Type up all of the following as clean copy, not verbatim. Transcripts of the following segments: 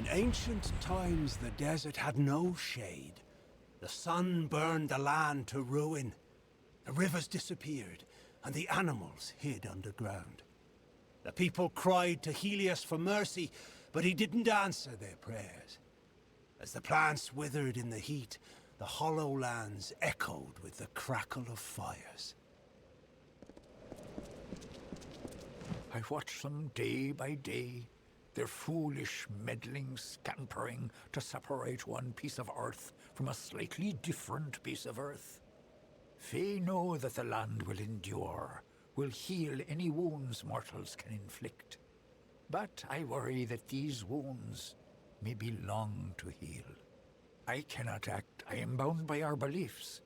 In ancient times, the desert had no shade. The sun burned the land to ruin. The rivers disappeared, and the animals hid underground. The people cried to Helios for mercy, but he didn't answer their prayers. As the plants withered in the heat, the hollow lands echoed with the crackle of fires. I watch them day by day, their foolish, meddling scampering to separate one piece of earth from a slightly different piece of earth. Fae know that the land will endure, will heal any wounds mortals can inflict. But I worry that these wounds may be long to heal. I cannot act, I am bound by our beliefs.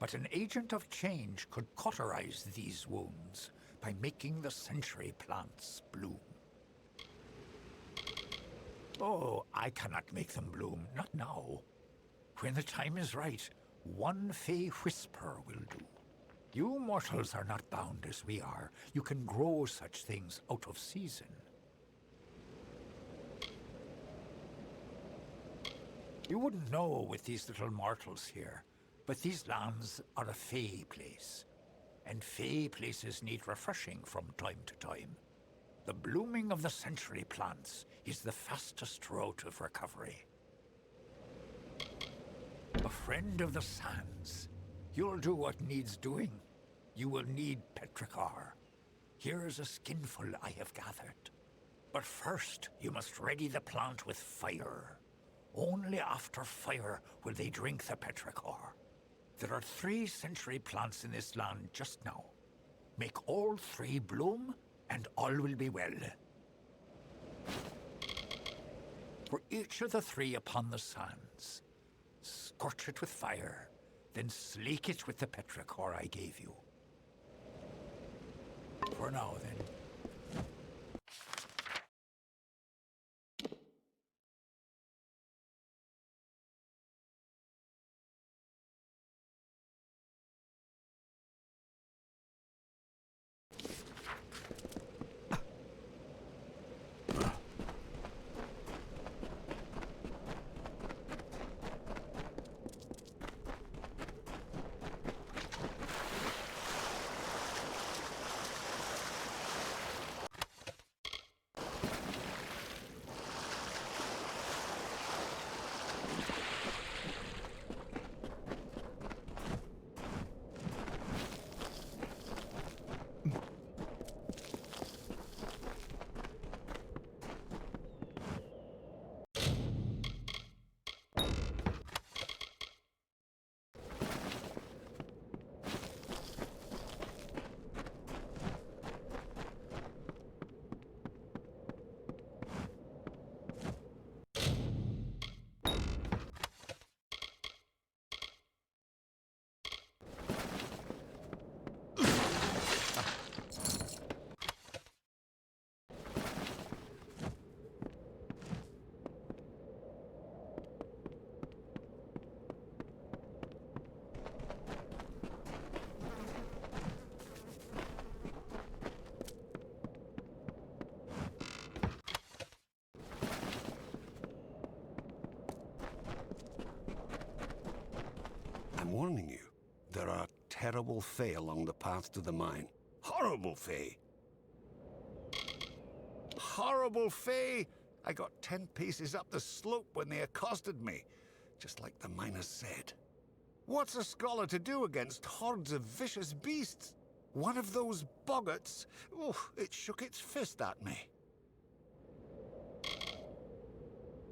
But an agent of change could cauterize these wounds by making the century plants bloom. Oh, I cannot make them bloom, not now. When the time is right, one Fae whisper will do. You mortals are not bound as we are. You can grow such things out of season. You wouldn't know with these little mortals here, but these lands are a Fae place. And Fae places need refreshing from time to time. The blooming of the century plants is the fastest route of recovery. A friend of the sands. You'll do what needs doing. You will need petrichor. Here's a skinful I have gathered. But first, you must ready the plant with fire. Only after fire will they drink the petrichor. There are 3 century plants in this land just now. Make all 3 bloom, and all will be well. For each of the 3 upon the sands, scorch it with fire, then slake it with the petrichor I gave you. For now, then. I'm warning you, there are terrible Fae along the path to the mine. Horrible Fae! Horrible Fae! I got 10 paces up the slope when they accosted me, just like the miners said. What's a scholar to do against hordes of vicious beasts? One of those boggarts, oh, it shook its fist at me.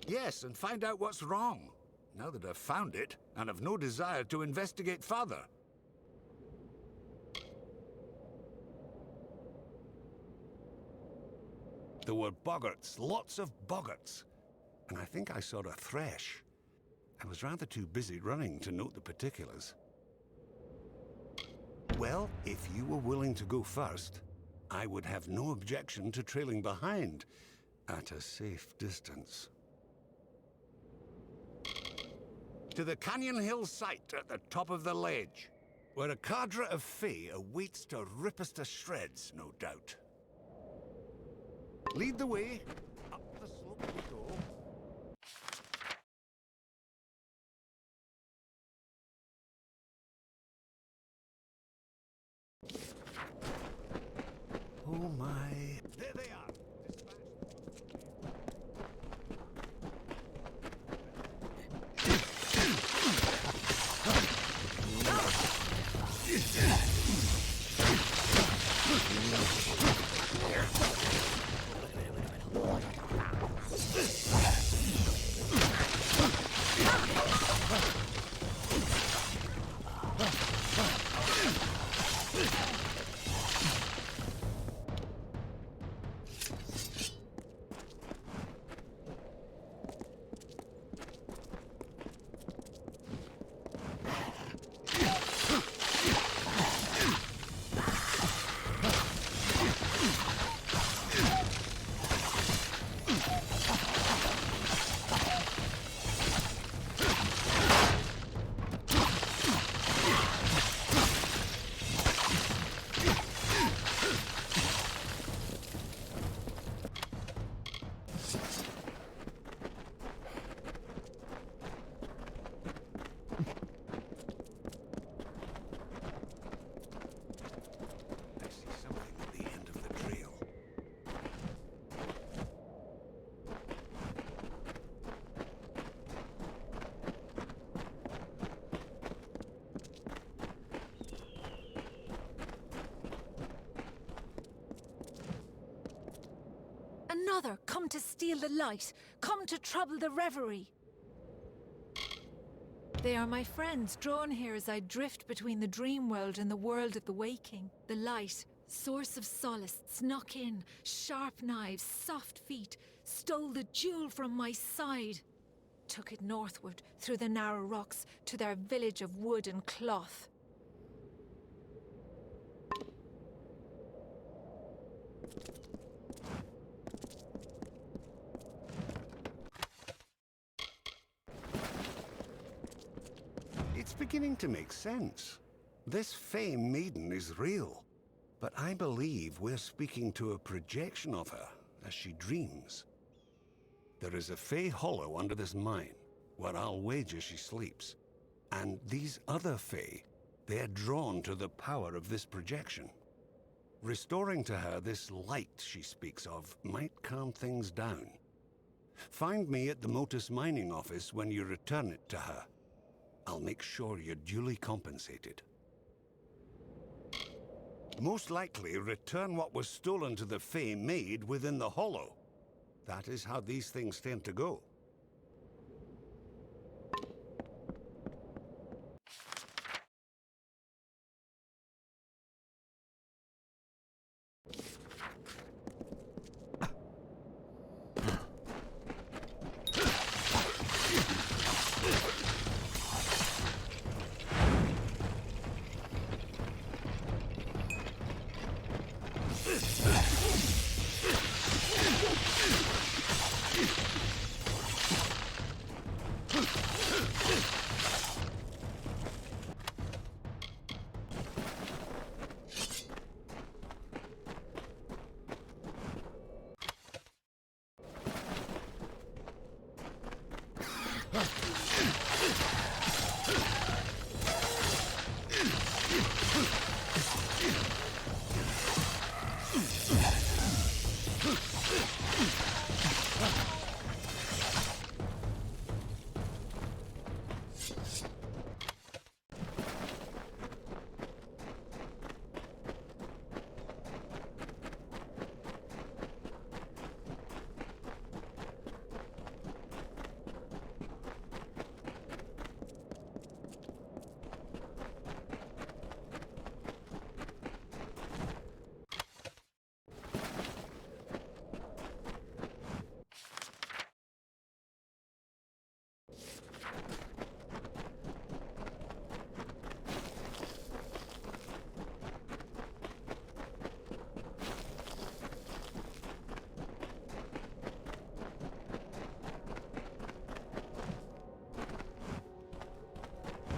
Yes, and find out what's wrong. Now that I've found it, and have no desire to investigate further. There were boggarts, lots of boggarts. And I think I saw a thresh. I was rather too busy running to note the particulars. Well, if you were willing to go first, I would have no objection to trailing behind, at a safe distance. To the Canyon Hill site at the top of the ledge, where a cadre of Fae awaits to rip us to shreds, no doubt. Lead the way. Up the slope we go. my. There they are. Another, come to steal the light, come to trouble the reverie. They are my friends, drawn here as I drift between the dream world and the world of the waking. The light, source of solace, snuck in, sharp knives, soft feet, stole the jewel from my side. Took it northward, through the narrow rocks, to their village of wood and cloth. It's beginning to make sense. This Fey maiden is real, but I believe we're speaking to a projection of her as she dreams. There is a Fey hollow under this mine, where I'll wager she sleeps. And these other Fey, they're drawn to the power of this projection. Restoring to her this light she speaks of might calm things down. Find me at the Motus mining office when you return it to her. I'll make sure you're duly compensated. Most likely return what was stolen to the Fey maid within the hollow. That is how these things tend to go.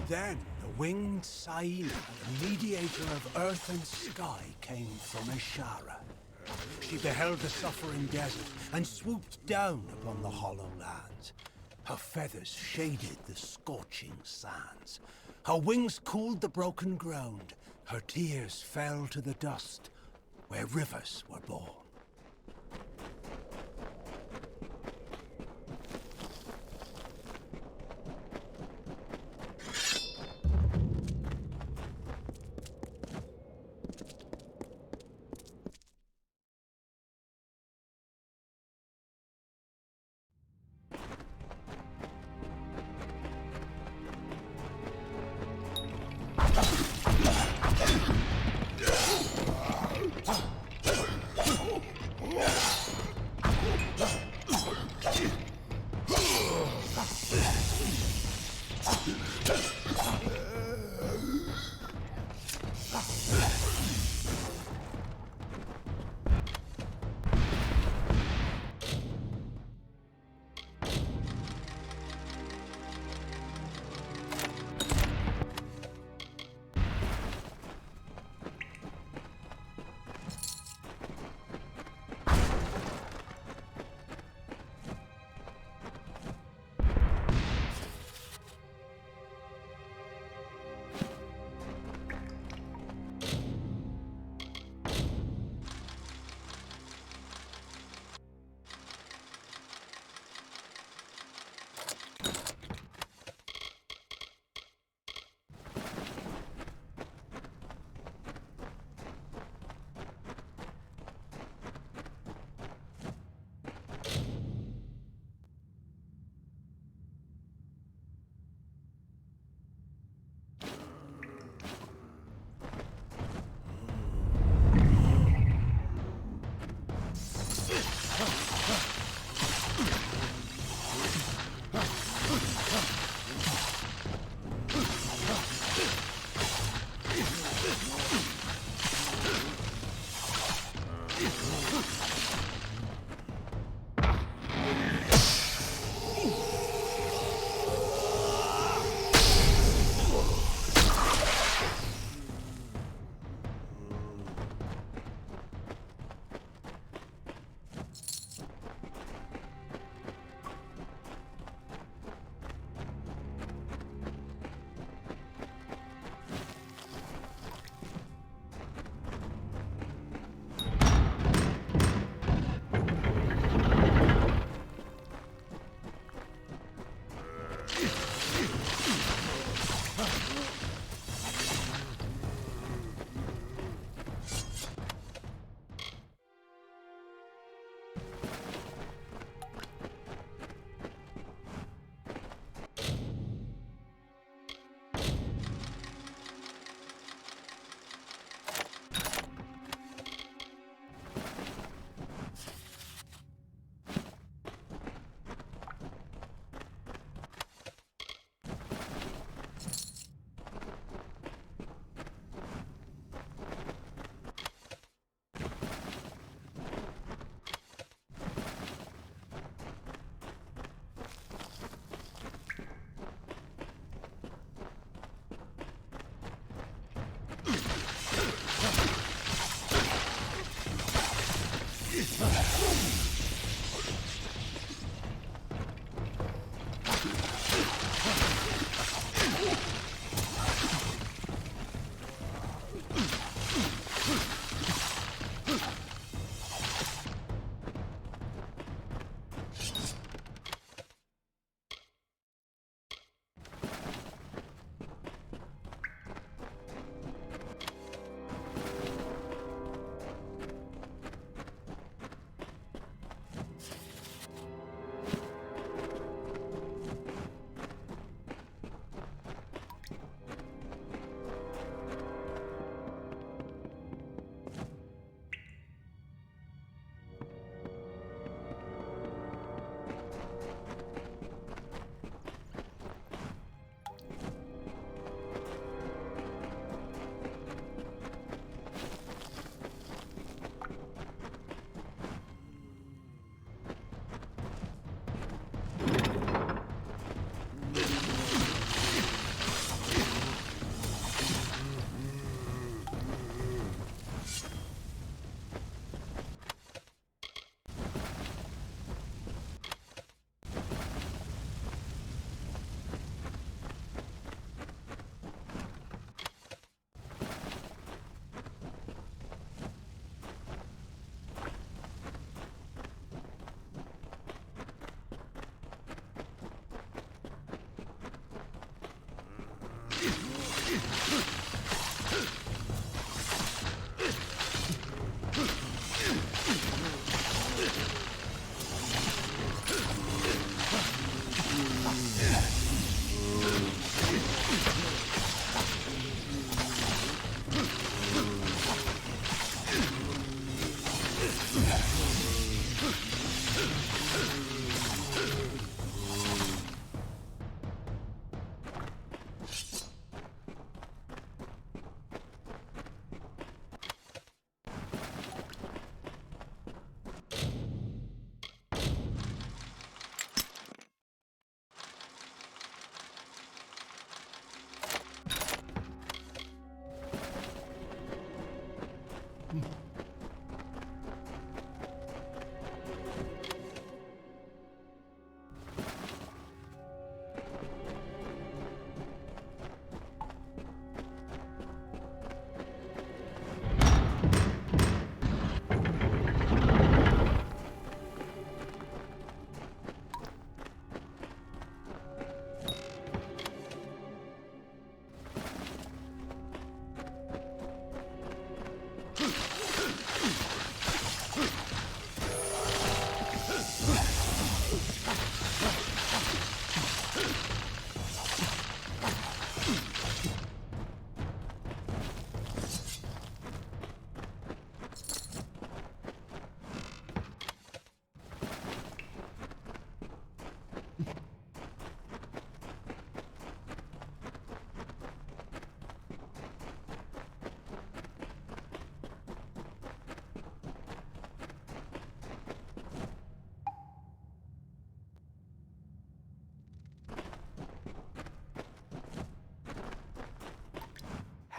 Then the winged Saina, the mediator of earth and sky, came from Ishara. She beheld the suffering desert and swooped down upon the hollow lands. Her feathers shaded the scorching sands. Her wings cooled the broken ground. Her tears fell to the dust. where rivers were born.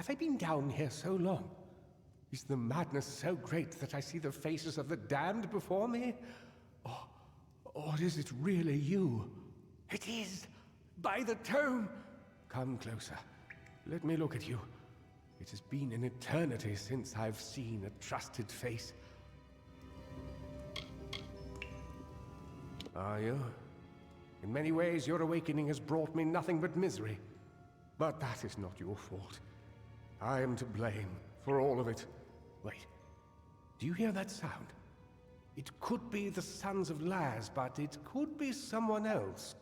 Have I been down here so long? Is the madness so great that I see the faces of the damned before me? Or is it really you? It is! By the tome! Come closer. Let me look at you. It has been an eternity since I've seen a trusted face. Are you? In many ways, your awakening has brought me nothing but misery. But that is not your fault. I am to blame for all of it. Wait. Do you hear that sound? It could be the Sons of Laz, but it could be someone else.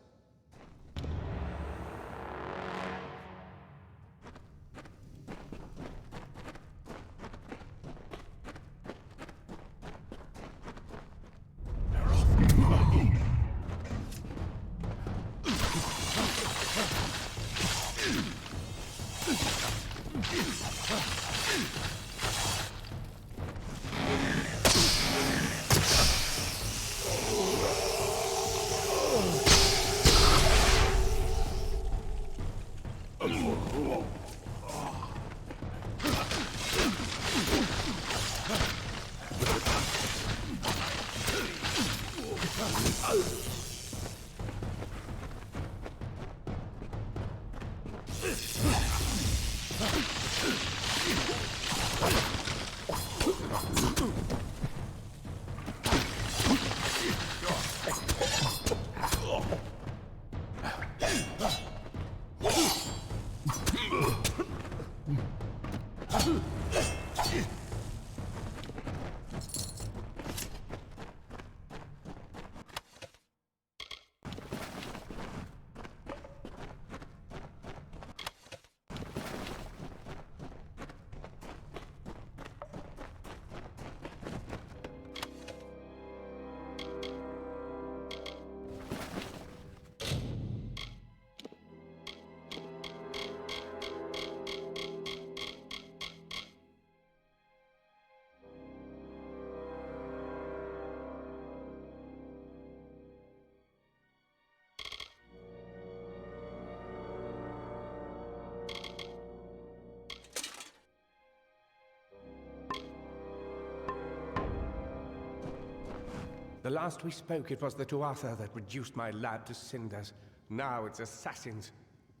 The last we spoke, it was the Tuatha that reduced my lab to cinders. Now it's assassins.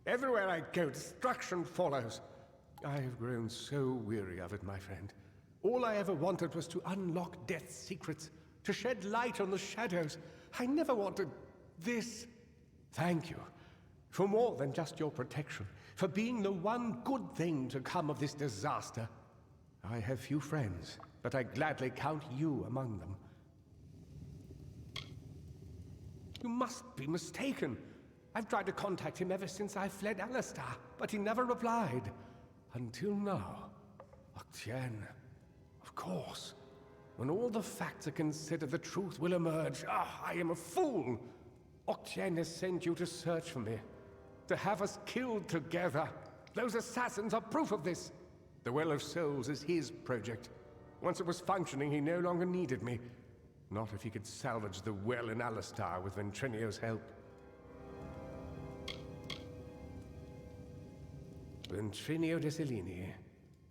Everywhere I go, destruction follows. I have grown so weary of it, my friend. All I ever wanted was to unlock death's secrets, to shed light on the shadows. I never wanted this. Thank you for more than just your protection, for being the one good thing to come of this disaster. I have few friends, but I gladly count you among them. You must be mistaken. I've tried to contact him ever since I fled Alistar, but he never replied. Until now. Octien. Of course. When all the facts are considered, the truth will emerge. I am a fool! Octien has sent you to search for me. To have us killed together. Those assassins are proof of this. The Well of Souls is his project. Once it was functioning, he no longer needed me. Not if he could salvage the well in Alistar with Ventrinio's help. Ventrinio de Cellini.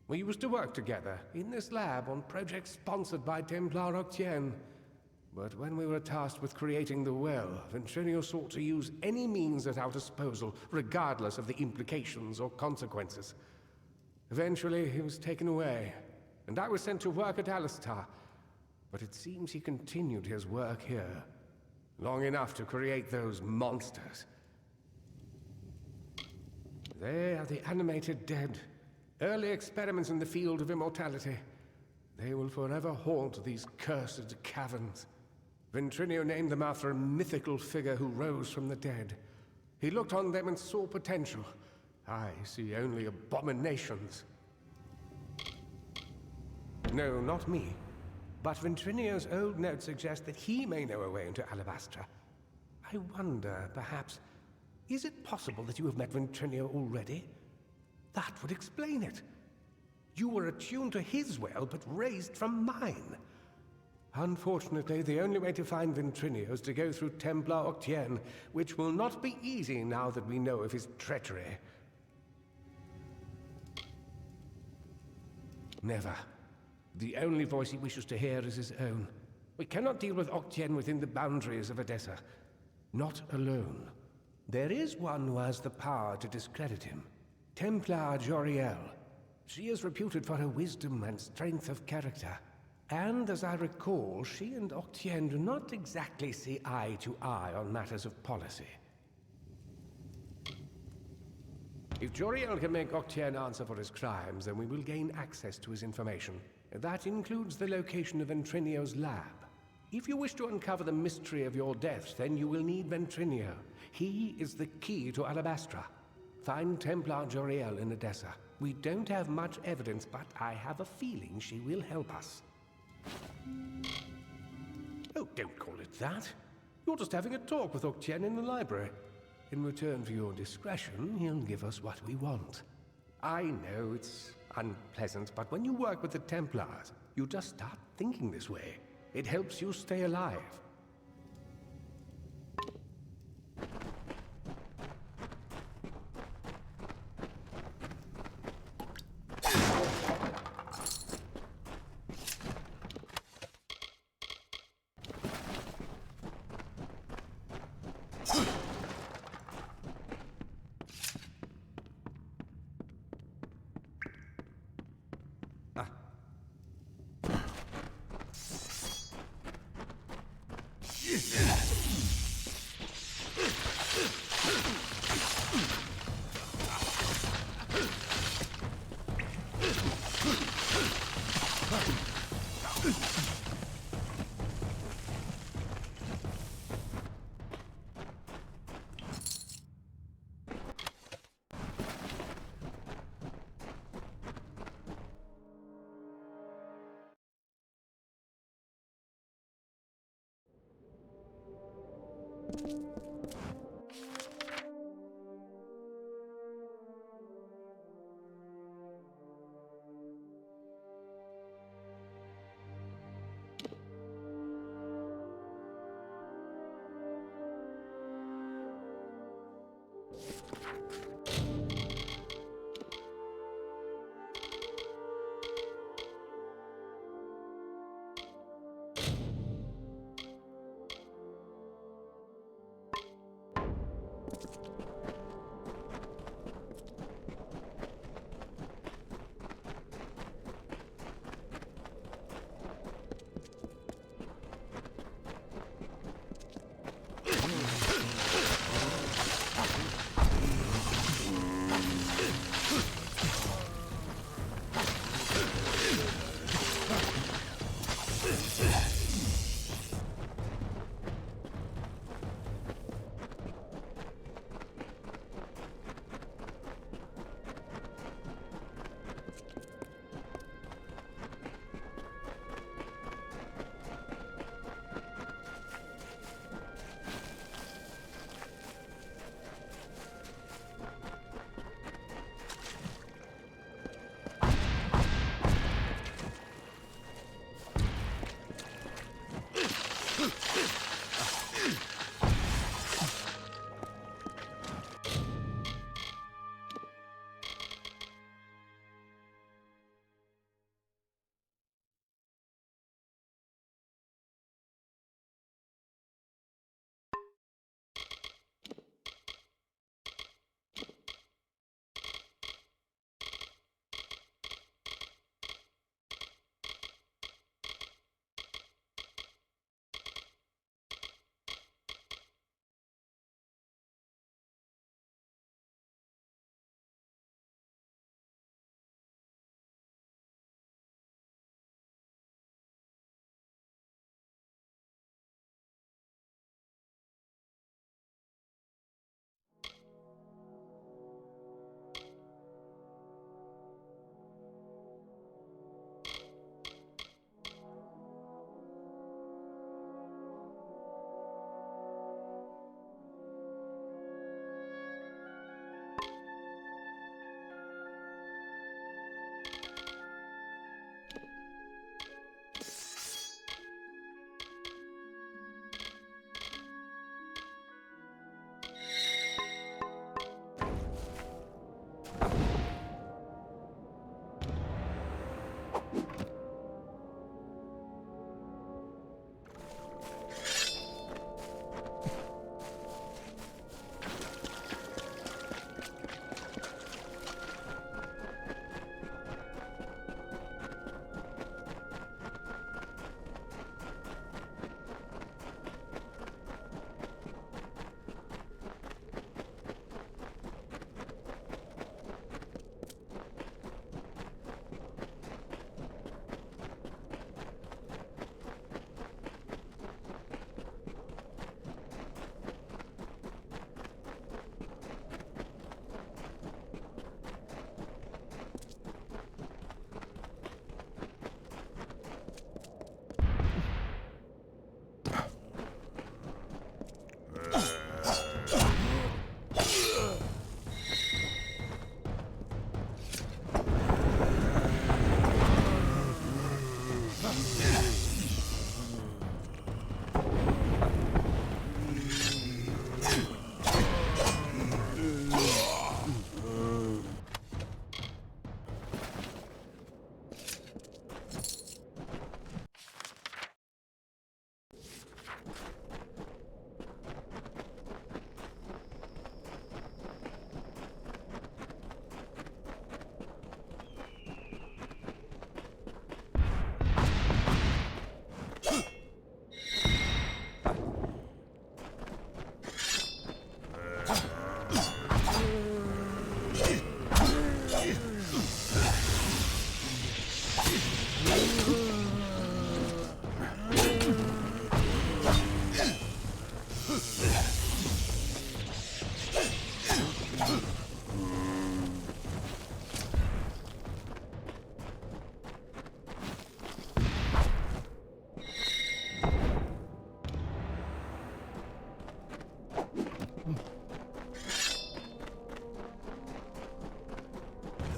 We used to work together in this lab on projects sponsored by Templar Octien. But when we were tasked with creating the well, Ventrinio sought to use any means at our disposal, regardless of the implications or consequences. Eventually, he was taken away, and I was sent to work at Alistar. But it seems he continued his work here, long enough to create those monsters. They are the animated dead, early experiments in the field of immortality. They will forever haunt these cursed caverns. Ventrinio named them after a mythical figure who rose from the dead. He looked on them and saw potential. I see only abominations. No, not me. But Ventrinio's old notes suggest that he may know a way into Alabastra. I wonder, perhaps, is it possible that you have met Ventrinio already? That would explain it. You were attuned to his well, but raised from mine. Unfortunately, the only way to find Ventrinio is to go through Templar Octien, which will not be easy now that we know of his treachery. Never. The only voice he wishes to hear is his own. We cannot deal with Octien within the boundaries of Edessa. Not alone. There is one who has the power to discredit him. Templar Joriel. She is reputed for her wisdom and strength of character. And as I recall, she and Octien do not exactly see eye to eye on matters of policy. If Joriel can make Octien answer for his crimes, then we will gain access to his information. That includes the location of Ventrinio's lab. If you wish to uncover the mystery of your death, then you will need Ventrinio. He is the key to Alabastra. Find Templar Joriel in Edessa. We don't have much evidence, but I have a feeling she will help us. Oh, don't call it that. You're just having a talk with Octien in the library. In return for your discretion, he'll give us what we want. I know it's unpleasant, but when you work with the Templars, you just start thinking this way. It helps you stay alive.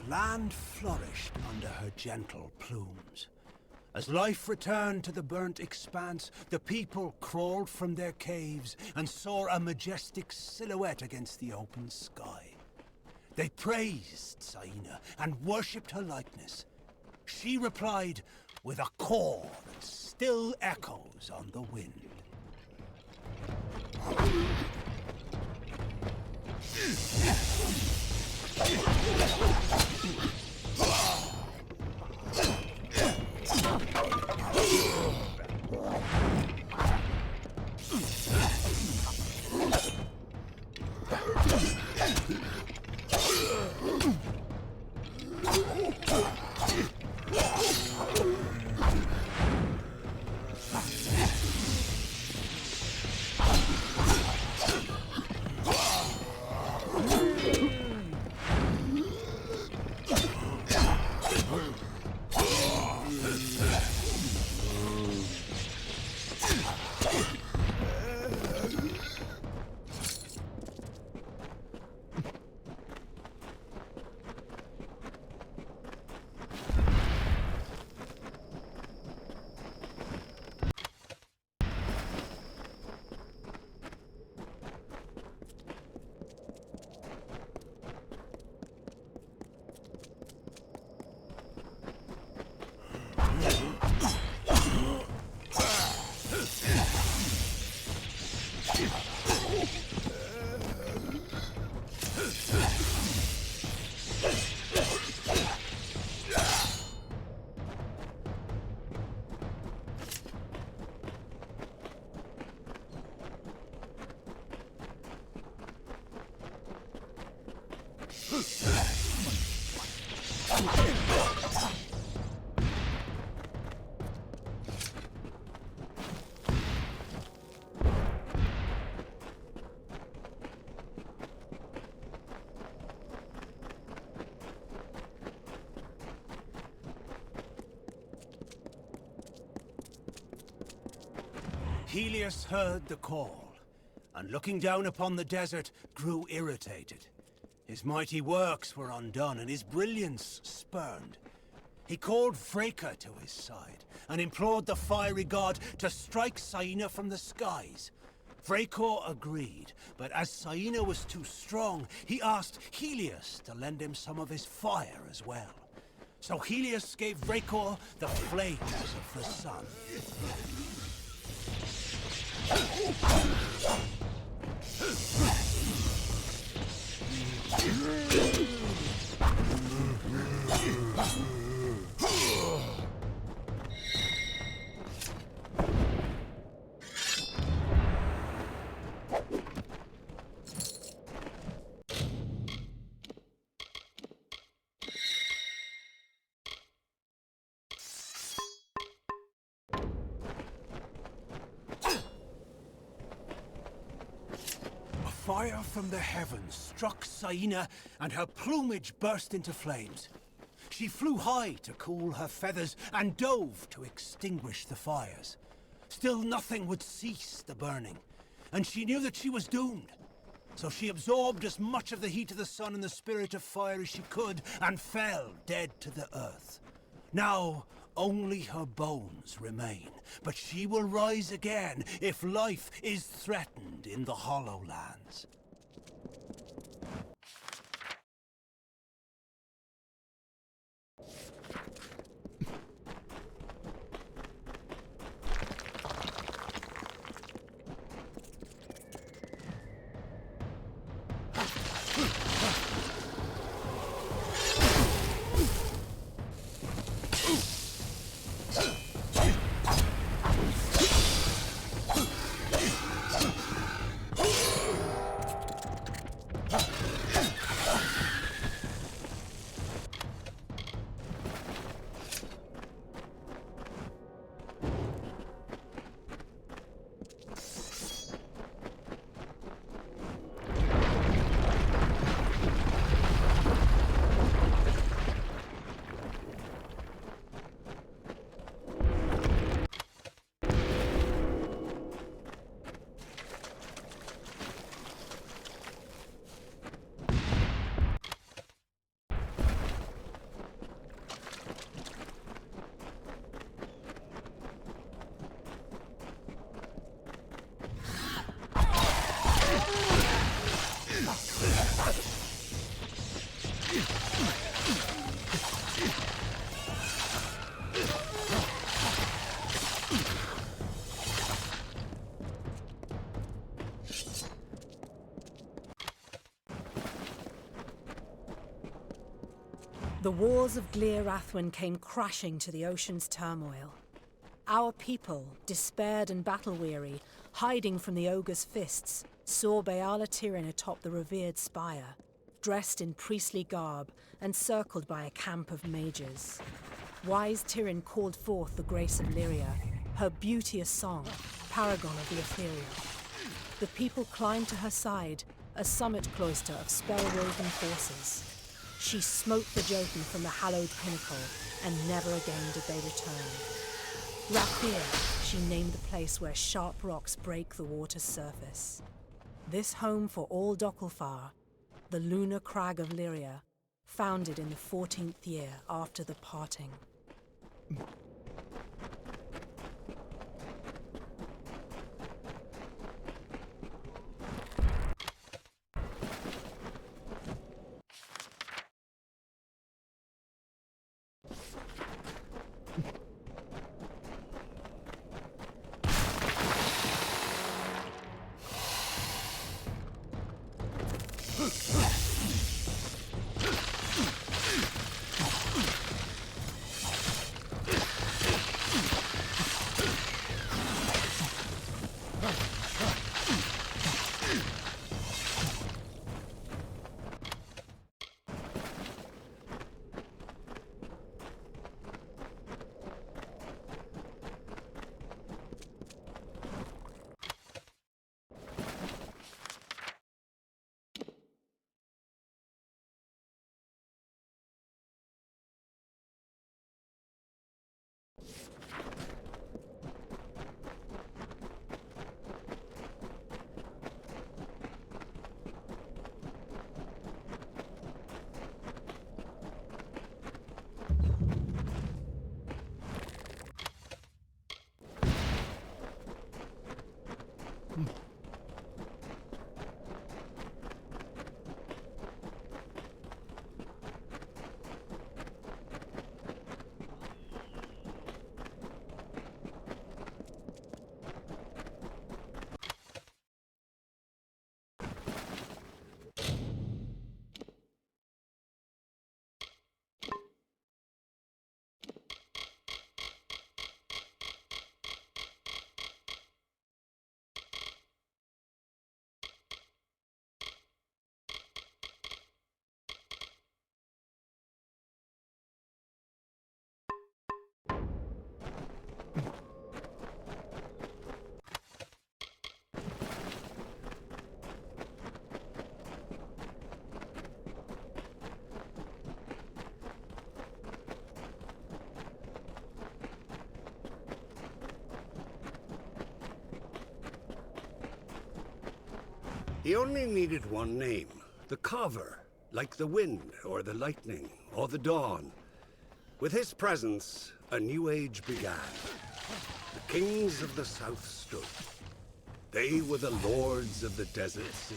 The land flourished under her gentle plumes. As life returned to the burnt expanse, the people crawled from their caves and saw a majestic silhouette against the open sky. They praised Saina and worshipped her likeness. She replied with a call that still echoes on the wind. Helios heard the call, and looking down upon the desert, grew irritated. His mighty works were undone, and his brilliance spurned. He called Freka to his side, and implored the fiery god to strike Saina from the skies. Freka agreed, but as Saina was too strong, he asked Helios to lend him some of his fire as well. So Helios gave Freka the flames of the sun. Fire from the heavens struck Saina, and her plumage burst into flames. She flew high to cool her feathers and dove to extinguish the fires. Still nothing would cease the burning, and she knew that she was doomed. So she absorbed as much of the heat of the sun and the spirit of fire as she could, and fell dead to the earth. Now, Only her bones remain, but she will rise again if life is threatened in the Hollowlands. The wars of Glir Athwin came crashing to the ocean's turmoil. Our people, despaired and battle-weary, hiding from the ogre's fists, saw Beala Tirin atop the revered spire, dressed in priestly garb and circled by a camp of mages. Wise Tirin called forth the grace of Lyria, her beauteous song, paragon of the ethereal. The people climbed to her side, a summit cloister of spell-woven forces. She smote the Jotun from the hallowed pinnacle, and never again did they return. Rathir, she named the place where sharp rocks break the water's surface. This home for all Dokkulfar, the lunar crag of Lyria, founded in the 14th year after the parting. He only needed one name, the Carver, like the wind, or the lightning, or the dawn. With his presence, A new age began. The kings of the south stood. They were the lords of the desert sea.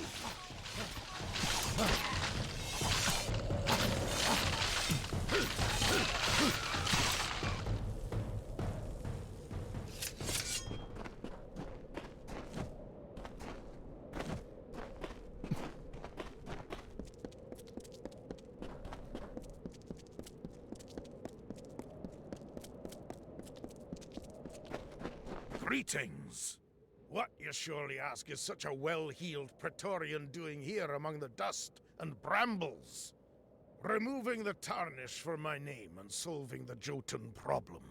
Greetings! What, you surely ask, is such a well-heeled Praetorian doing here among the dust and brambles? Removing the tarnish from my name and solving the Jotun problem.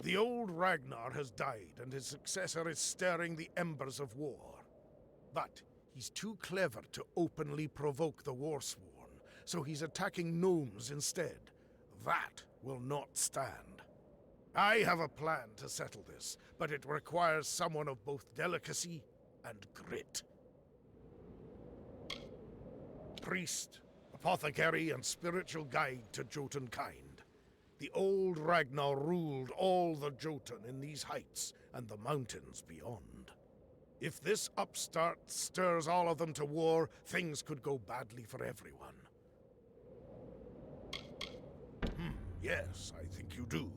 The old Ragnar has died, and his successor is stirring the embers of war. But he's too clever to openly provoke the Warsworn, so he's attacking gnomes instead. That will not stand. I have a plan to settle this, but it requires someone of both delicacy and grit. Priest, apothecary, and spiritual guide to Jotun kind. The old Ragnar ruled all the Jotun in these heights and the mountains beyond. If this upstart stirs all of them to war, things could go badly for everyone. Yes, I think you do.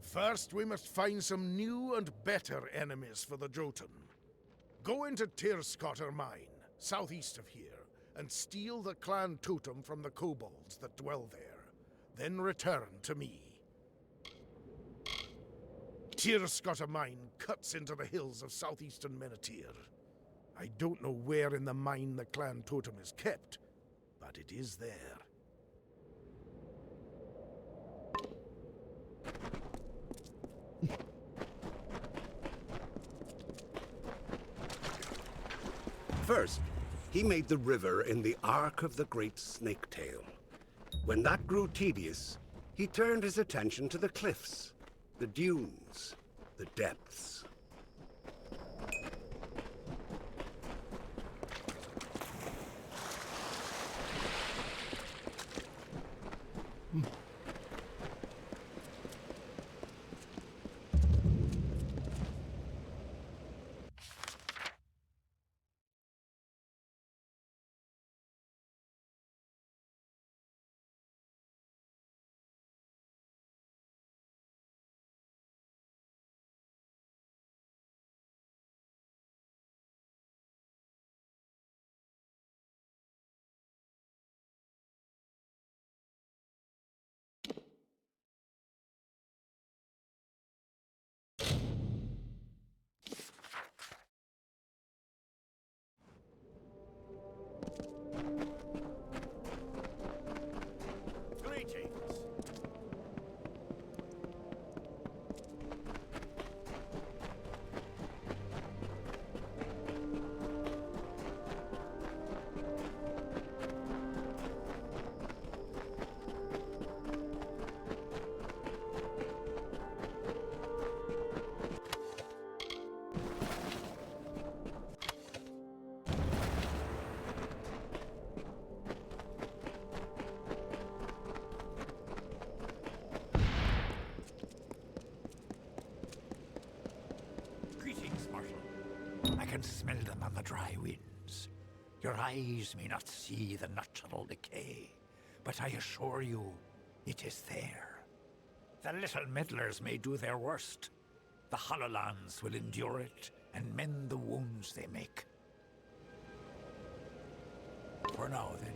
First, we must find some new and better enemies for the Jotun. Go into Tyrscotter Mine, southeast of here, and steal the clan totem from the kobolds that dwell there. Then return to me. Tyrscotter Mine cuts into the hills of southeastern Menethir. I don't know where in the mine the clan totem is kept, but it is there. First, he made the river in the Ark of the Great Snaketail. When that grew tedious, he turned his attention to the cliffs, the dunes, the depths. I can smell them on the dry winds. Your eyes may not see the natural decay, but I assure you, it is there. The little meddlers may do their worst. The Hollowlands will endure it and mend the wounds they make. For now, then.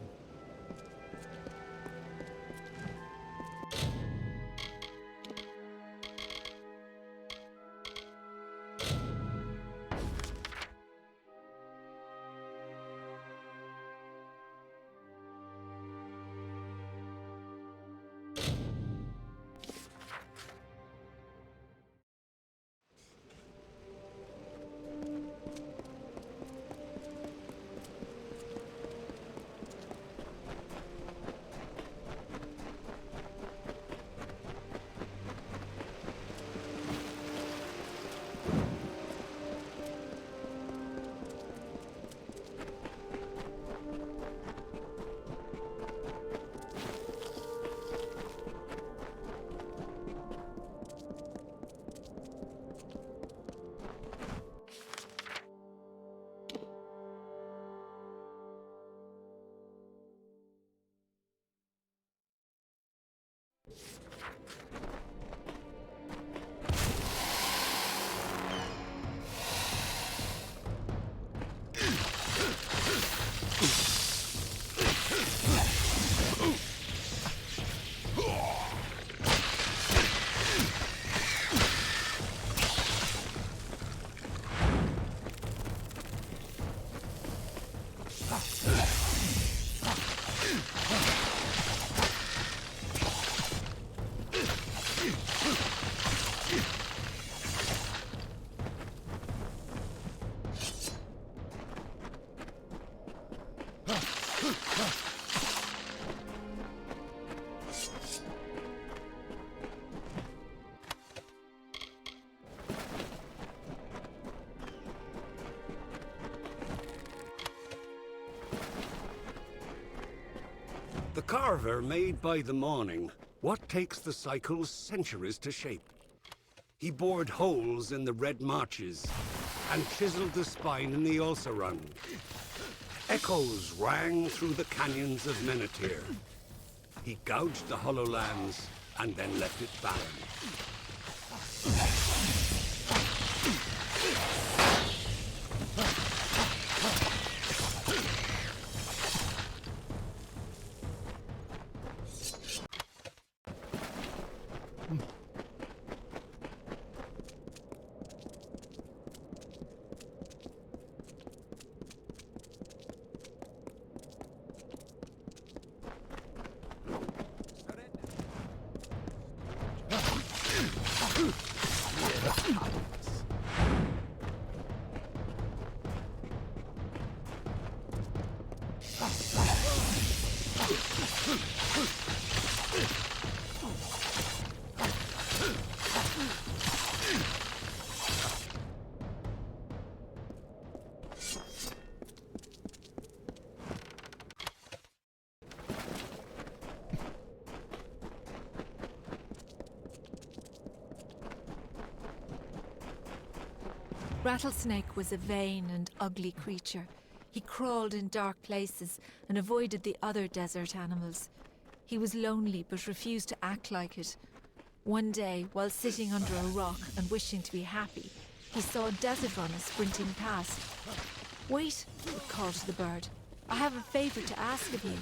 carver made by the morning what takes the cycles centuries to shape. He bored holes in the red marches and chiseled the spine in the Ulcerund. Echoes rang through the canyons of Menethir. He gouged the hollow lands and then left it barren. Rattlesnake was a vain and ugly creature. He crawled in dark places and avoided the other desert animals. He was lonely but refused to act like it. One day, while sitting under a rock and wishing to be happy, he saw a desert runner sprinting past. "Wait," it called to the bird. "I have a favor to ask of you."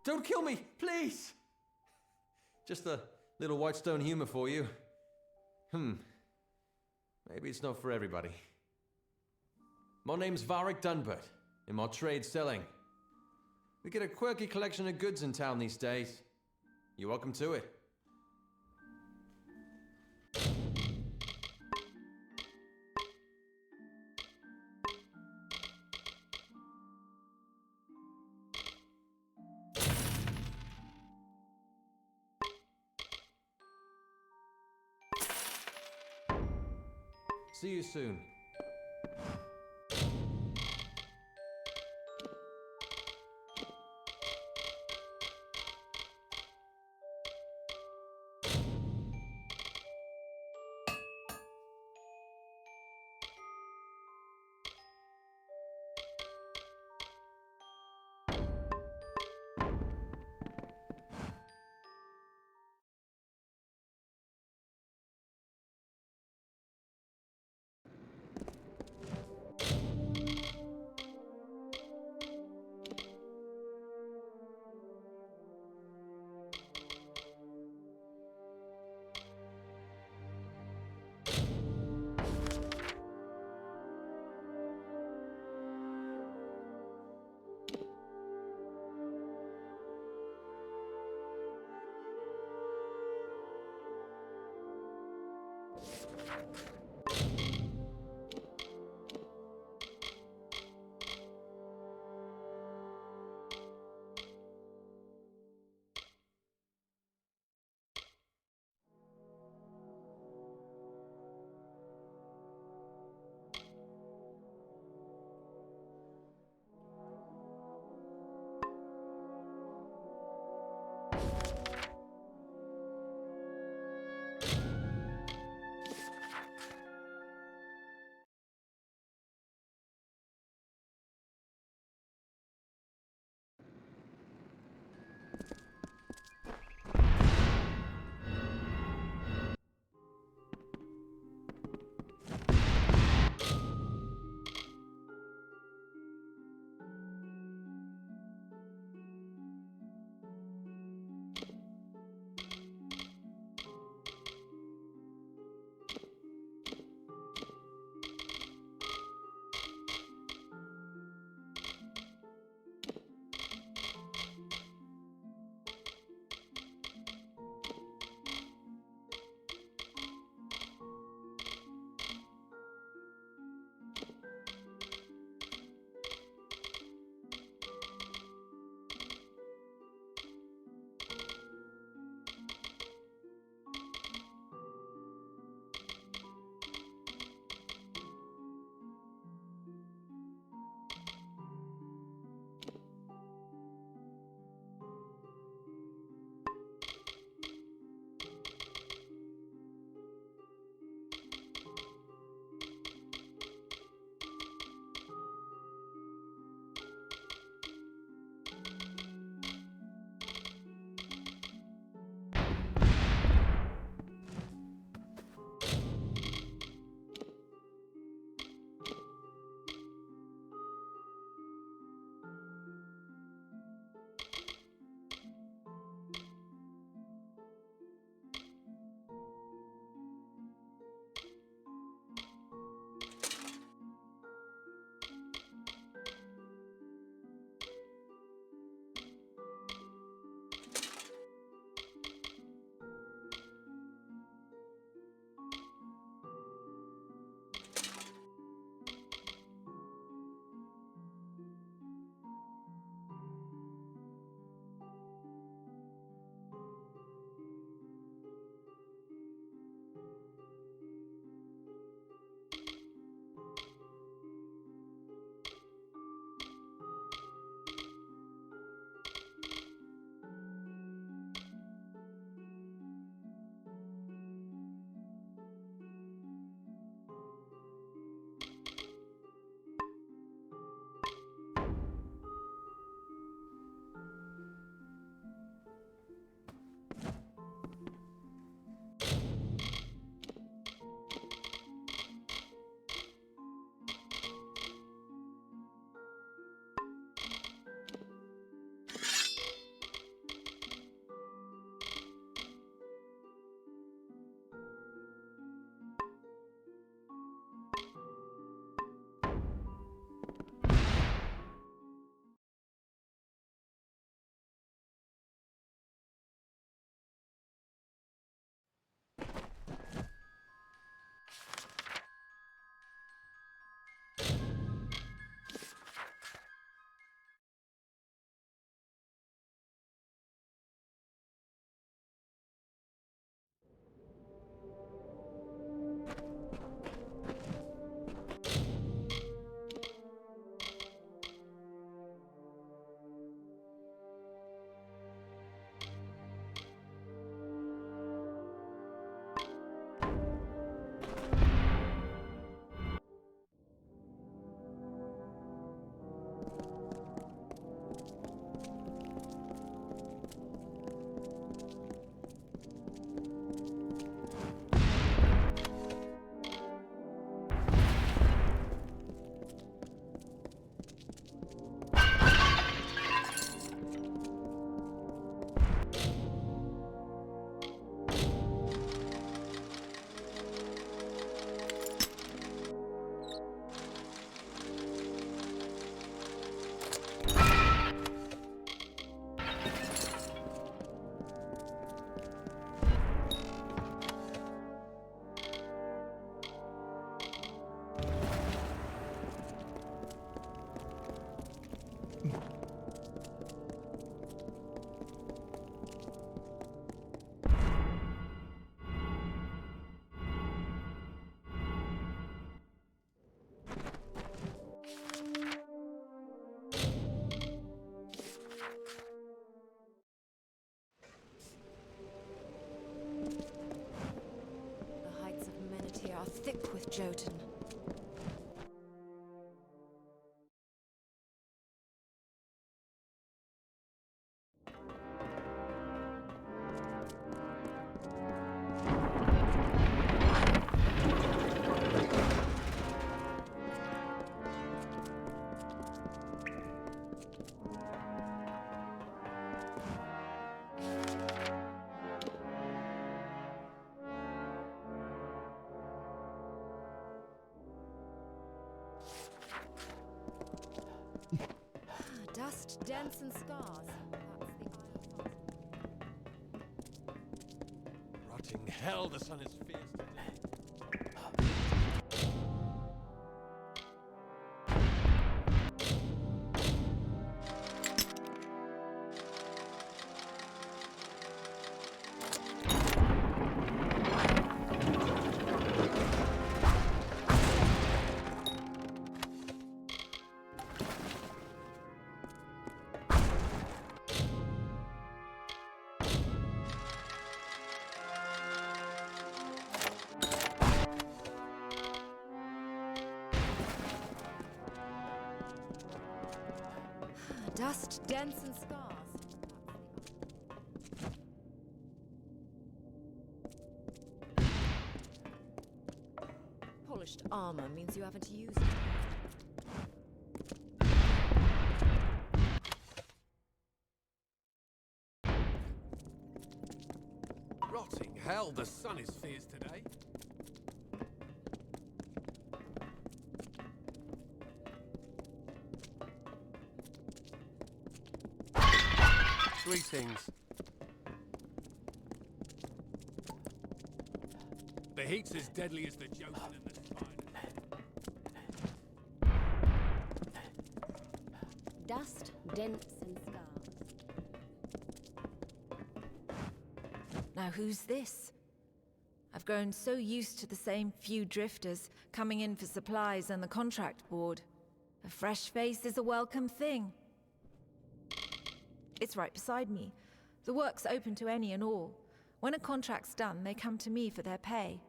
Don't kill me, please! Just a little Whitestone humor for you. Maybe it's not for everybody. My name's Varric Dunbert, and my trade's selling. We get a quirky collection of goods in town these days. You're welcome to it. See you soon. Jotun. Dust, dents, and scars. That's the Isle of Rotting hell, the sun is fierce today. Dust, dents, and scars. Polished armor means you haven't used it. Rotting hell, the sun is fierce today. Greetings. The heat's as deadly as the Jotun and the spider. Dust, dents, and scars. Now who's this? I've grown so used to the same few drifters coming in for supplies and the contract board. A fresh face is a welcome thing. It's right beside me. The work's open to any and all. When a contract's done, they come to me for their pay.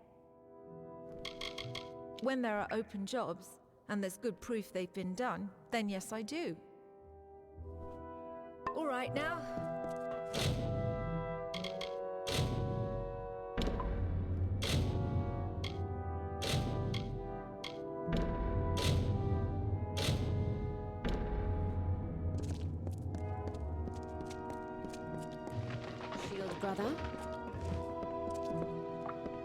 When there are open jobs, and there's good proof they've been done, then yes, I do. All right now. Brother?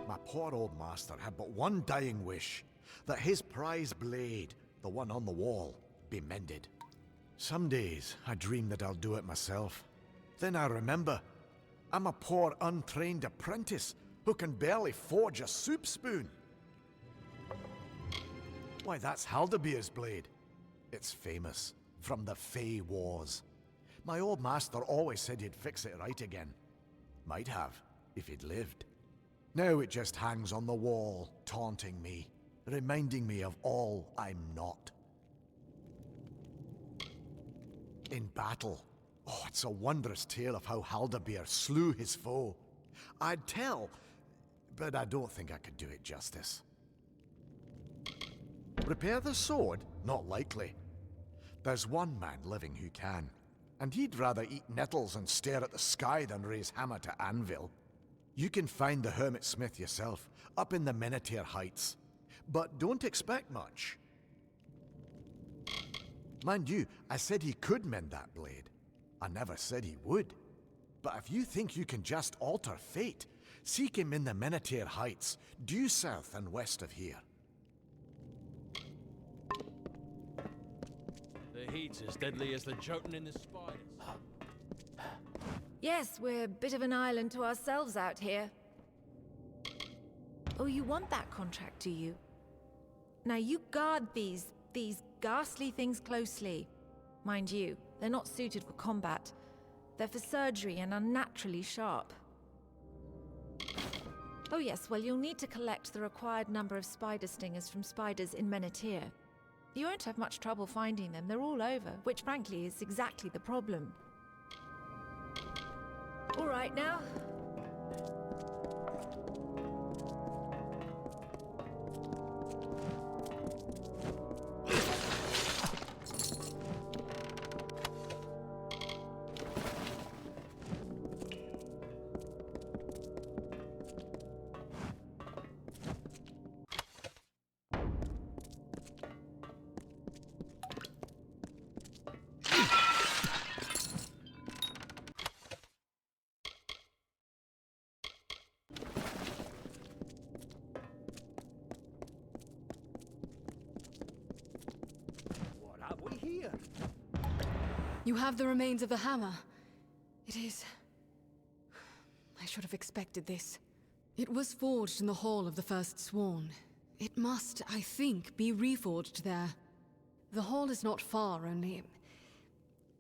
My poor old master had but one dying wish, that his prize blade, the one on the wall, be mended. Some days I dream that I'll do it myself. Then I remember, I'm a poor untrained apprentice who can barely forge a soup spoon. Why, that's Haldabeer's blade. It's famous, from the Fey Wars. My old master always said he'd fix it right again. Might have, if he'd lived. Now it just hangs on the wall, taunting me, reminding me of all I'm not. In battle, oh, it's a wondrous tale of how Haldabeer slew his foe. I'd tell, but I don't think I could do it justice. Repair the sword? Not likely. There's one man living who can. And he'd rather eat nettles and stare at the sky than raise hammer to anvil. You can find the Hermit Smith yourself, up in the Menethir Heights. But don't expect much. Mind you, I said he could mend that blade. I never said he would. But if you think you can just alter fate, seek him in the Menethir Heights, due south and west of here. The heat's as deadly as the Jotun in the spiders. Yes, we're a bit of an island to ourselves out here. Oh, you want that contract, do you? Now you guard these ghastly things closely. Mind you, they're not suited for combat. They're for surgery and unnaturally sharp. Oh yes, well you'll need to collect the required number of spider stingers from spiders in Menethir. You won't have much trouble finding them, they're all over, which frankly is exactly the problem. All right now. You have the remains of the hammer. It is... I should have expected this. It was forged in the Hall of the Fatesworn. It must, I think, be reforged there. The hall is not far, only...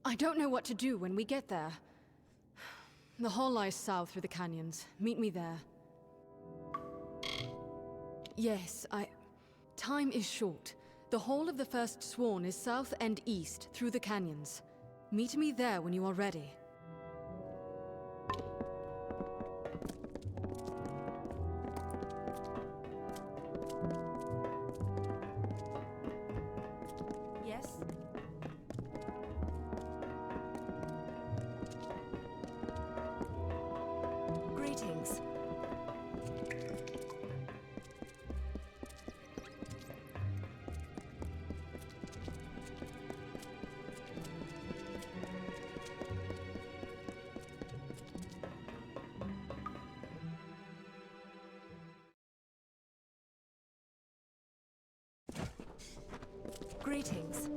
I don't know what to do when we get there. The hall lies south through the canyons. Meet me there. Yes, Time is short. The Hall of the Fatesworn is south and east through the canyons. Meet me there when you are ready. Yes? Greetings. Greetings.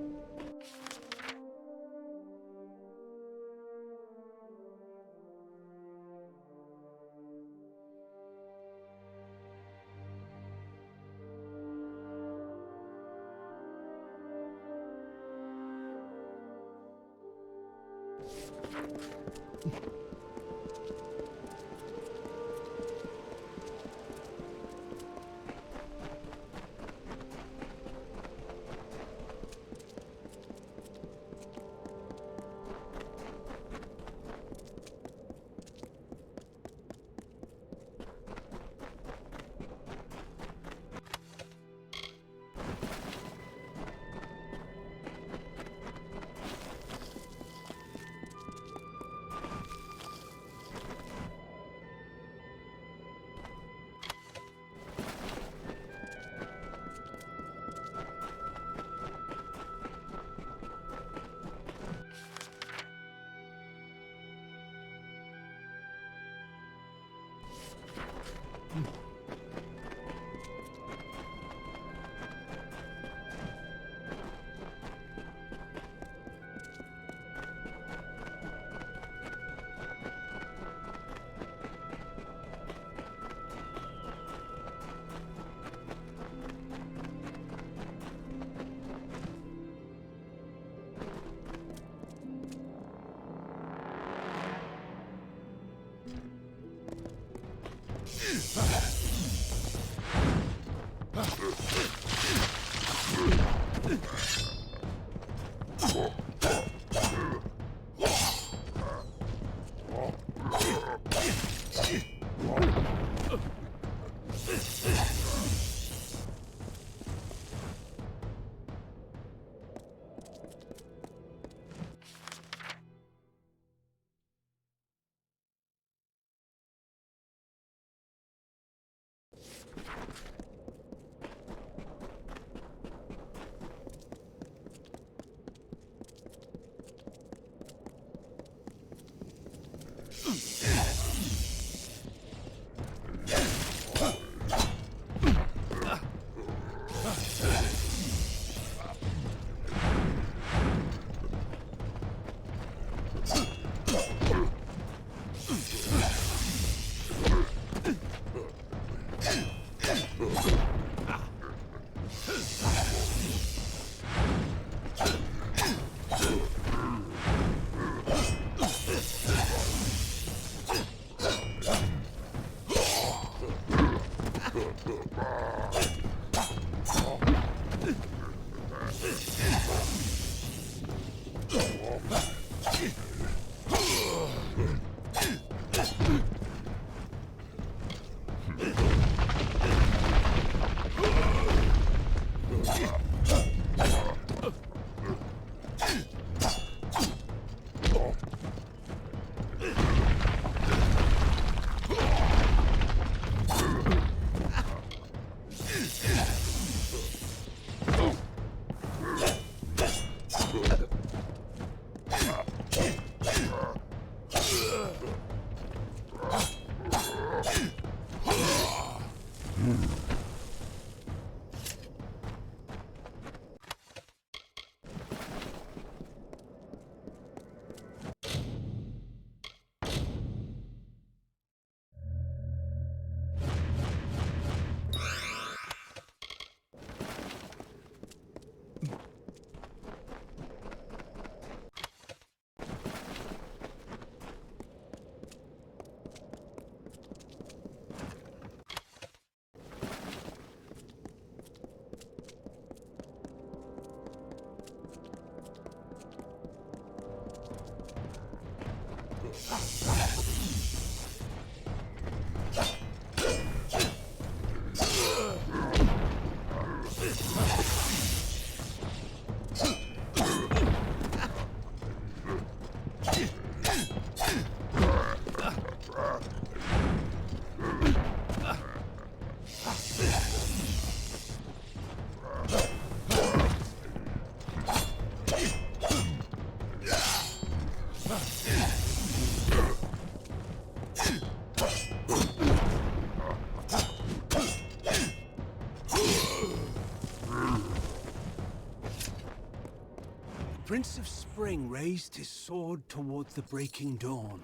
Prince of Spring raised his sword towards the breaking dawn,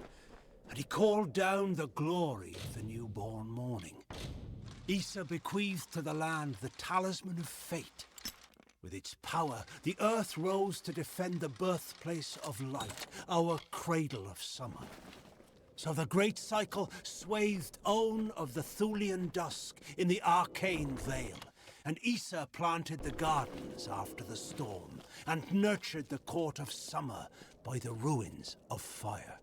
and he called down the glory of the newborn morning. Issa bequeathed to the land the talisman of fate. With its power, the earth rose to defend the birthplace of light, our cradle of summer. So the great cycle swathed Own of the Thulian dusk in the arcane veil, and Issa planted the gardens after the storm, and nurtured the court of summer by the ruins of fire.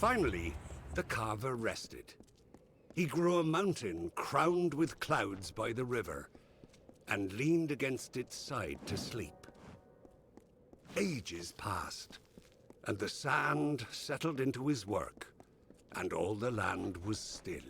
Finally, the carver rested. He grew a mountain crowned with clouds by the river, and leaned against its side to sleep. Ages passed, and the sand settled into his work, and all the land was still.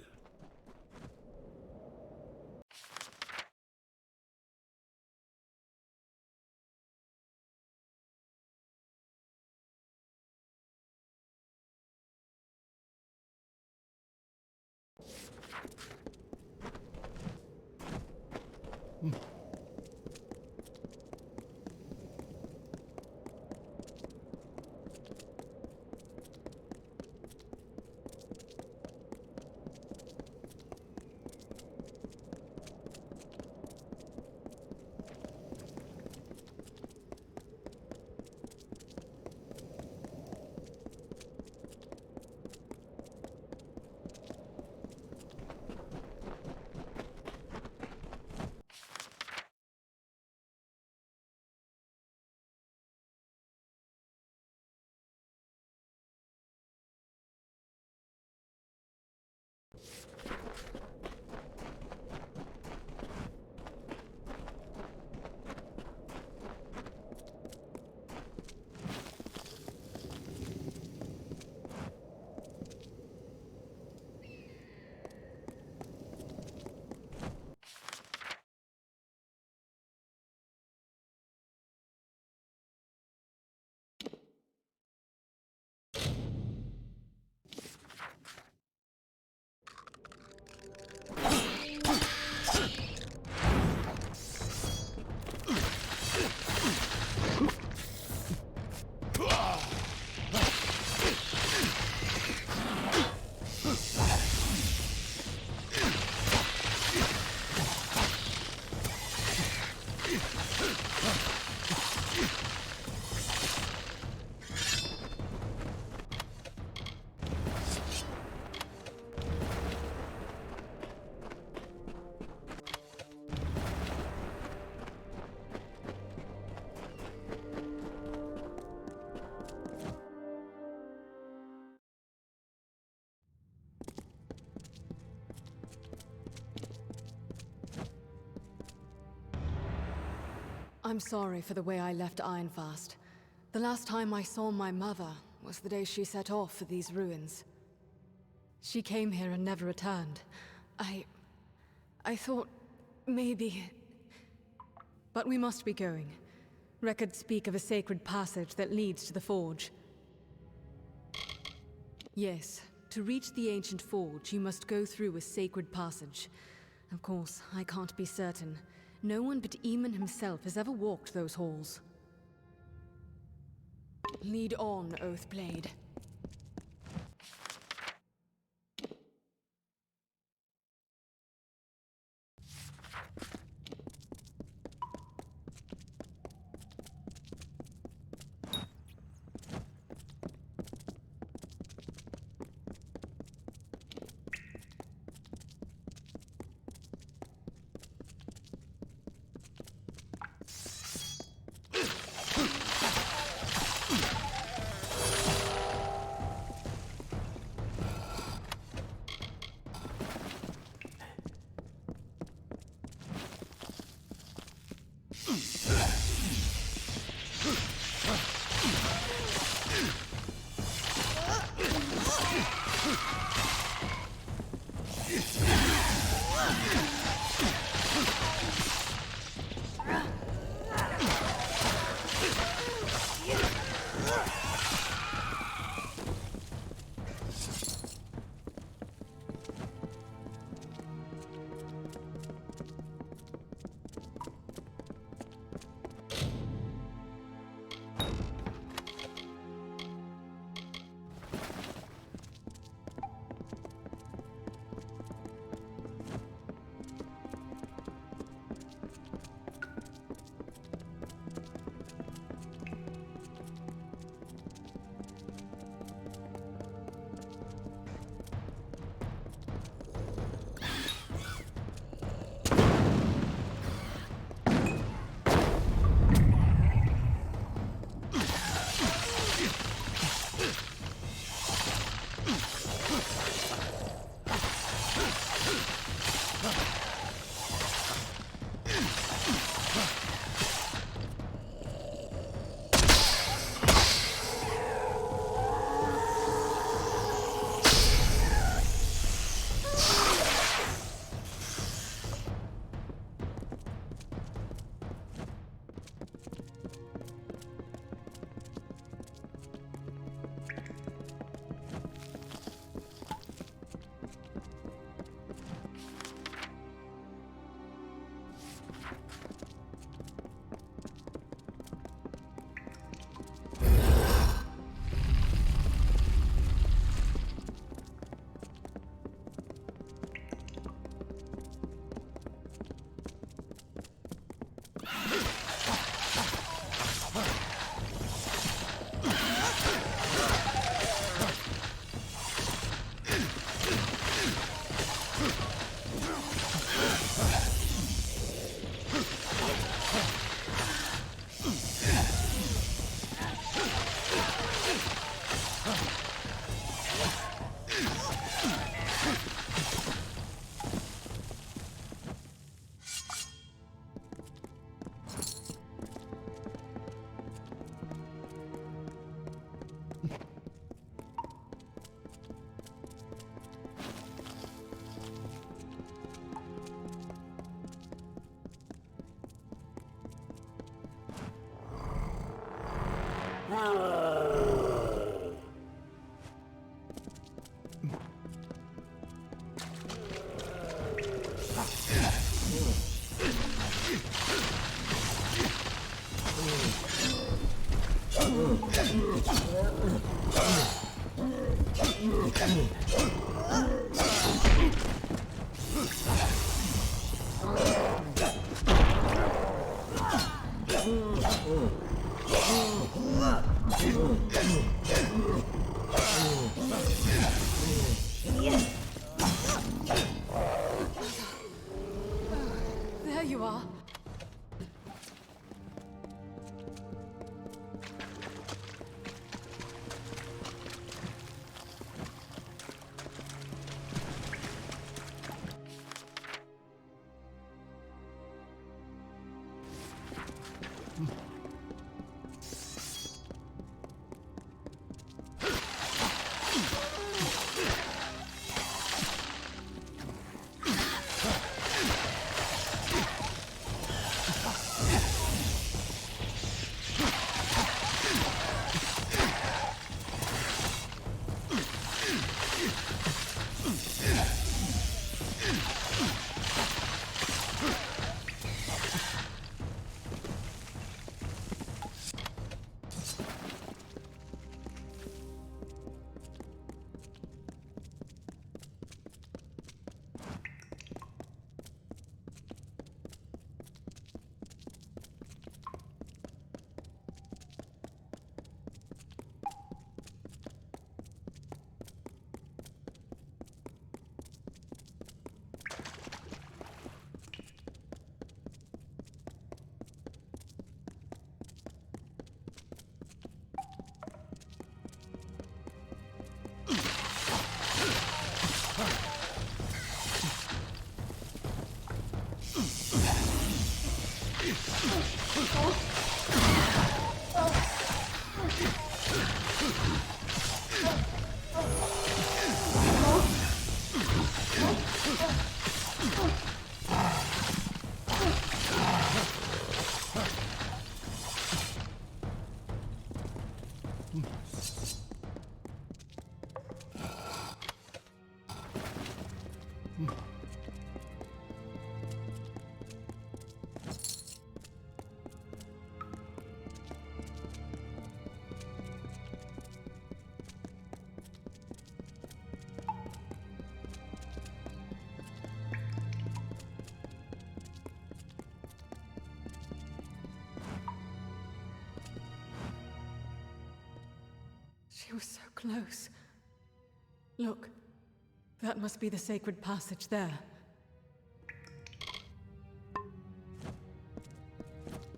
I'm sorry for the way I left Ironfast. The last time I saw my mother was the day she set off for these ruins. She came here and never returned. I thought maybe... But we must be going. Records speak of a sacred passage that leads to the forge. Yes, to reach the ancient forge, you must go through a sacred passage. Of course, I can't be certain. No one but Eamon himself has ever walked those halls. Lead on, Oathblade. There you are. She was so close. Look, that must be the sacred passage there.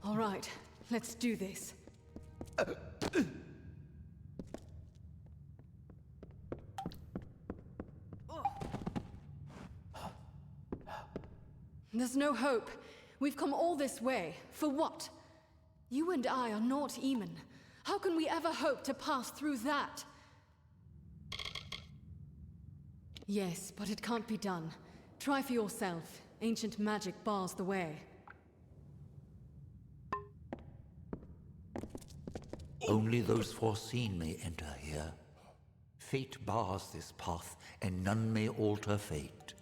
All right, let's do this. There's no hope. We've come all this way. For what? You and I are not Eamon. How can we ever hope to pass through that? Yes, but it can't be done. Try for yourself. Ancient magic bars the way. Only those foreseen may enter here. Fate bars this path, and none may alter fate.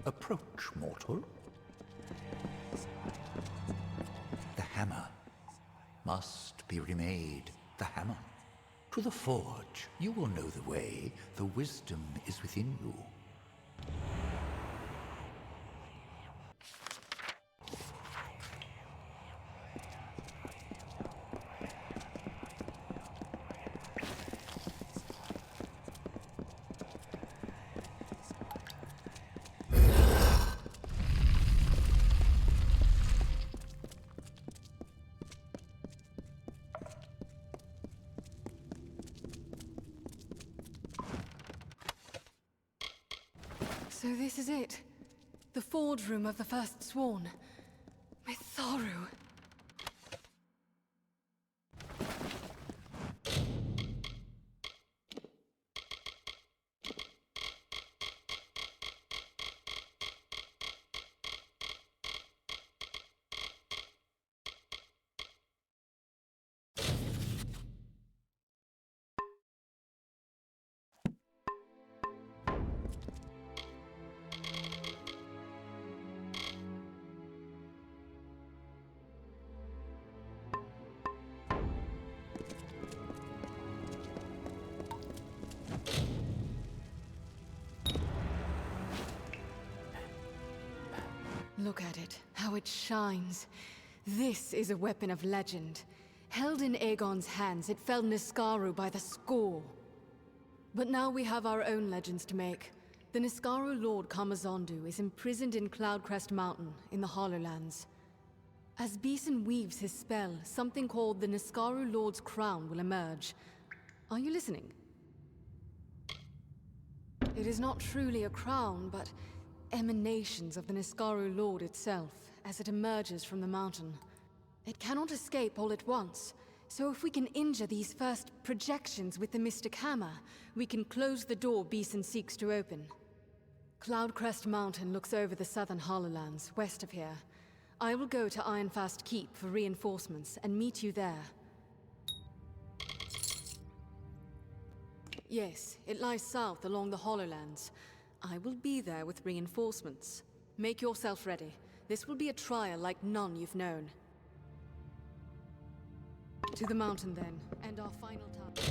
Approach, mortal. The hammer must be remade. The hammer. To the forge. You will know the way. The wisdom is within you. So this is it. The forge room of the First-Sworn. Mitharu. Look at it, how it shines. This is a weapon of legend. Held in Aegon's hands, it felled Niskaru by the score. But now we have our own legends to make. The Niskaru Lord Kamazondu is imprisoned in Cloudcrest Mountain, in the Hollowlands. As Beeson weaves his spell, something called the Niskaru Lord's Crown will emerge. Are you listening? It is not truly a crown, but emanations of the Niskaru Lord itself, as it emerges from the mountain. It cannot escape all at once, so if we can injure these first projections with the Mystic Hammer, we can close the door Beeson seeks to open. Cloudcrest Mountain looks over the southern Hollowlands, west of here. I will go to Ironfast Keep for reinforcements and meet you there. Yes, it lies south along the Hollowlands. I will be there with reinforcements. Make yourself ready. This will be a trial like none you've known. To the mountain then, and our final task.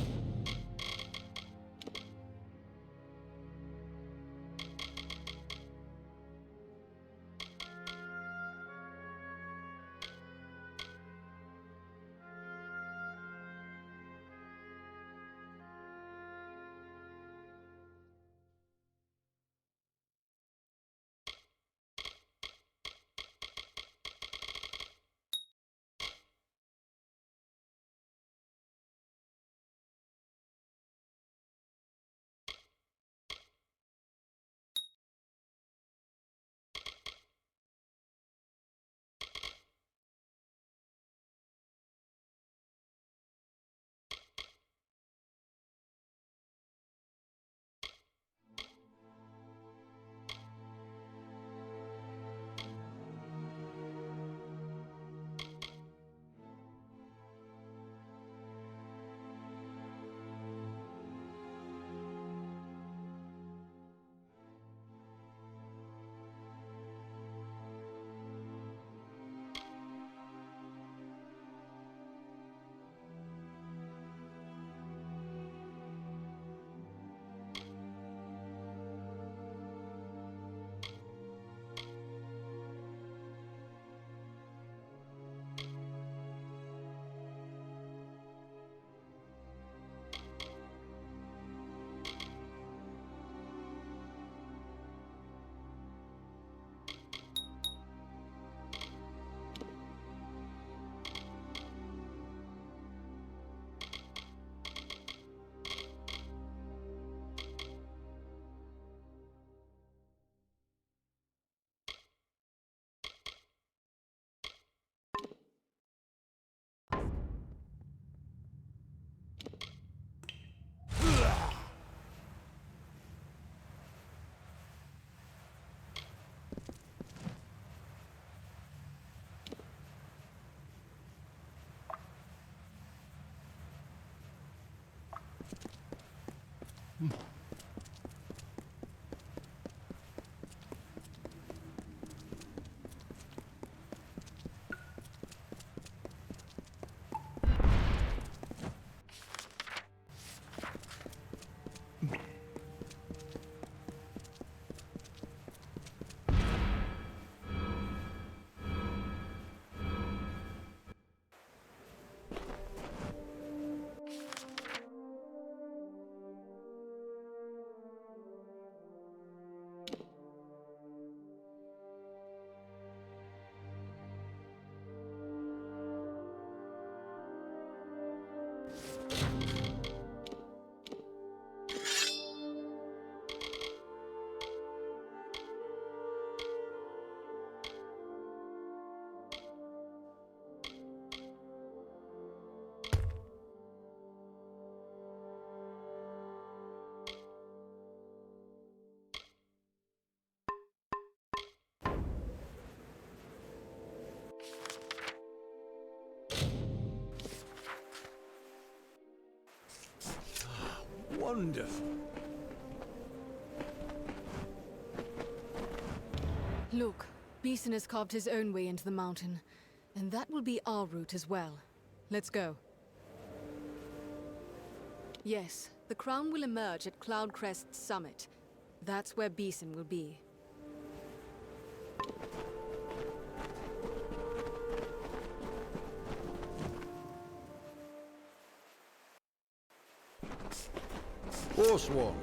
Wonderful. Look, Beeson has carved his own way into the mountain, and that will be our route as well. Let's go. Yes, the crown will emerge at Cloudcrest's summit. That's where Beeson will be. Fatesworn.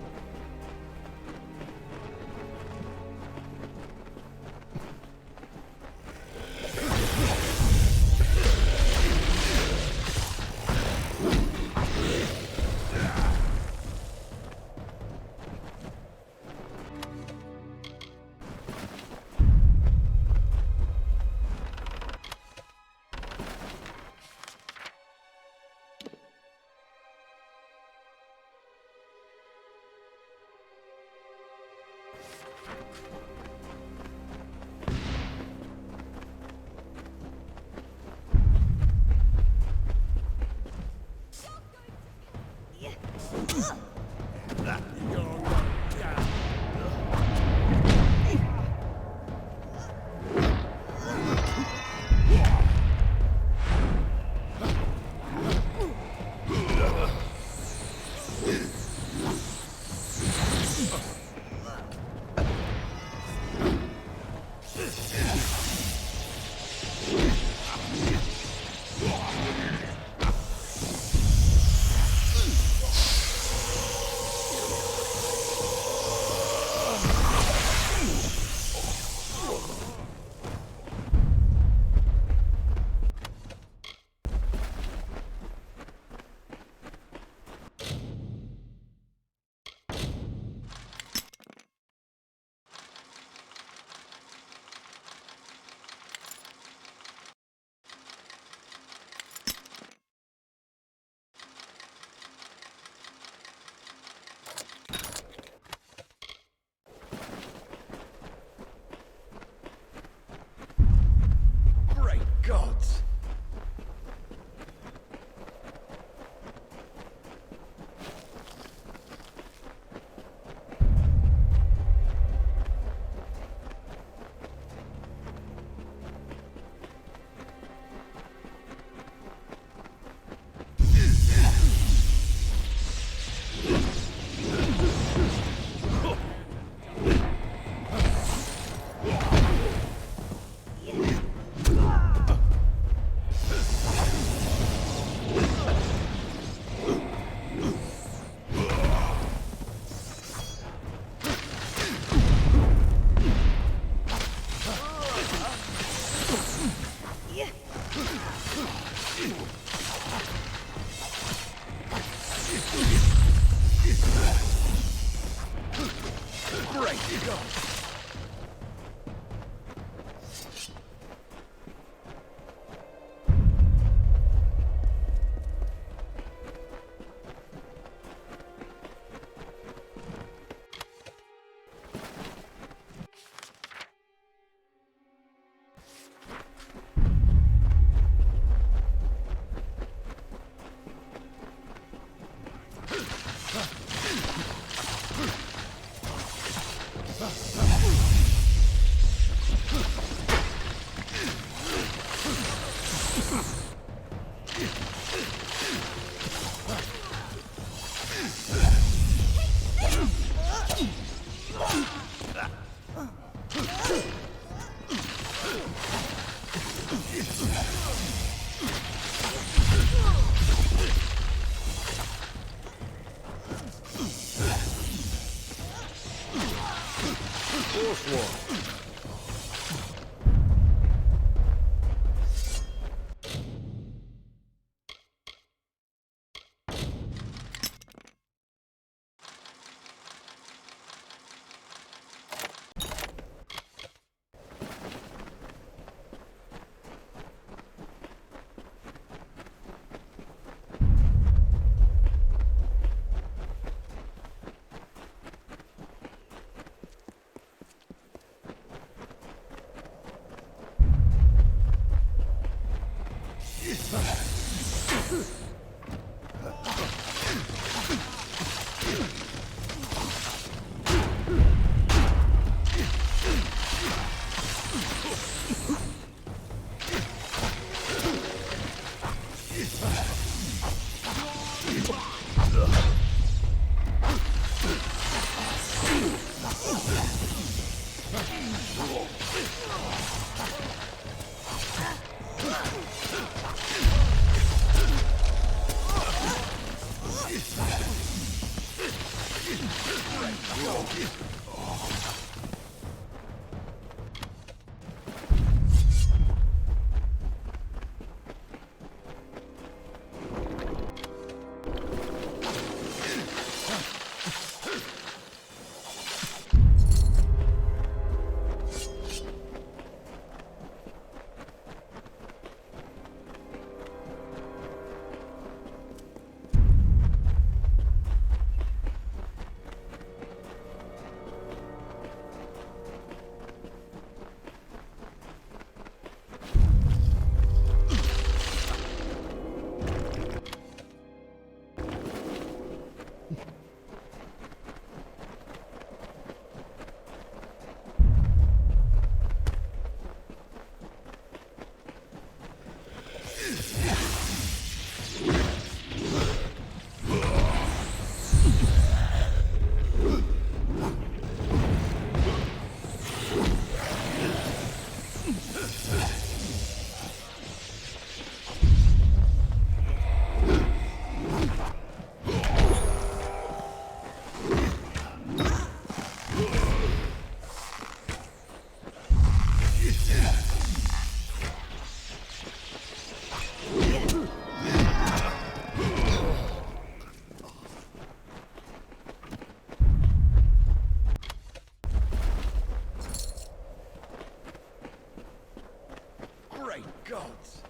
gods!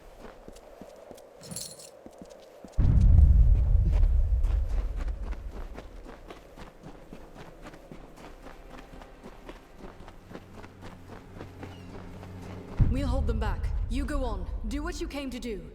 We'll hold them back. You go on. Do what you came to do.